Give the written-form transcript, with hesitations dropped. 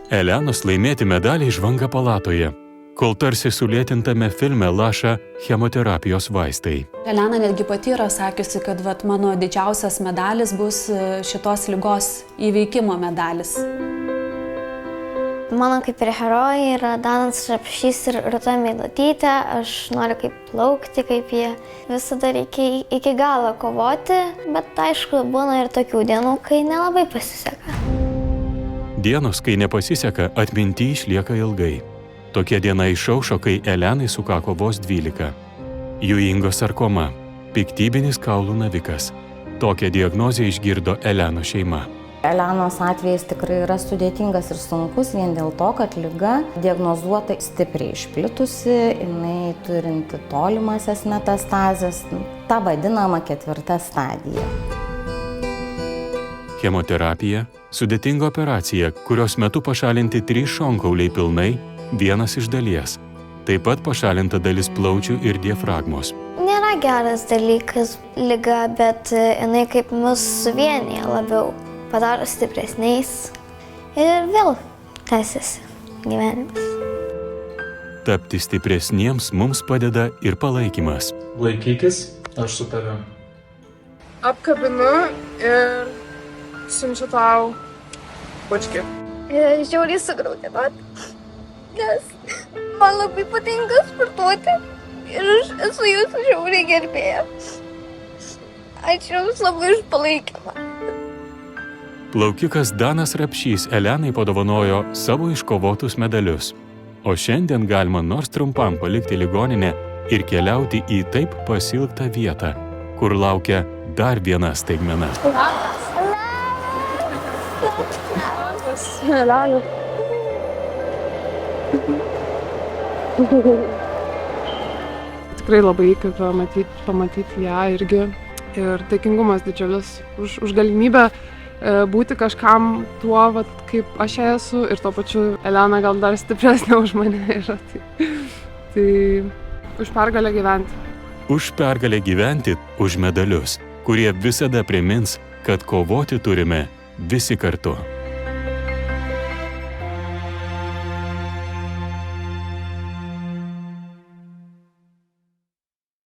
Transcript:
Elenos laimėti medaliai žvanga palatoje, kol tarsi sulėtintame filme laša chemoterapijos vaistai. Elena netgi pati yra sakiusi, kad mano didžiausias medalis bus šitos ligos įveikimo medalis. Mano kaip ir herojai yra Danas Rapšys ir Rūta Meilutytė. Aš noriu kaip plaukti, kaip jie. Visada reikia iki galo kovoti, bet aišku, būna ir tokių dienų, kai nelabai pasiseka. Dienos, kai nepasiseka, atminty išlieka ilgai. Tokia diena išaušo, kai Elenai sukako vos 12. Ewingo sarkoma, piktybinis kaulų navikas. Tokią diagnozę išgirdo Elenos šeima. Elenos atvejis tikrai yra sudėtingas ir sunkus vien dėl to, kad liga diagnozuota stipriai išplitusi, jinai turinti tolimasias metastazes, ta vadinama 4. stadija. Chemoterapija – sudėtinga operacija, kurios metu pašalinti 3 šonkauliai pilnai, 1 iš dalies. Taip pat pašalinta dalis plaučių ir diafragmos. Nėra geras dalykas liga, bet jinai kaip mus suvienyje labiau. Padaro stipresniais ir vėl tęsiasi gyvenimas. Tapti stipresniems mums padeda ir palaikymas. Laikykis, aš su tavim. Apkabinu ir siunčiu tau bučkį. Žiauriai sugraudinot, nes man labai patinka sportuoti ir aš esu jūsų žiauriai gerbėja. Ačiū Jums labai už palaikymą. Plaukikas Danas Rapšys Elenai padovanojo savo iškovotus medalius. O šiandien galima nors trumpam palikti ligoninę ir keliauti į taip pasiilgtą vietą, kur laukia dar viena staigmena. Tikrai labai įkvepia pamatyti ją irgi. Ir dėkingumas didžiulis už galimybę būti kažkam tuo, kaip aš esu, ir tuo pačiu Elena gal dar stipresnė už mane yra. Tai už pergalę gyventi. Už pergalę gyventi, už medalius, kurie visada primins, kad kovoti turime visi kartu.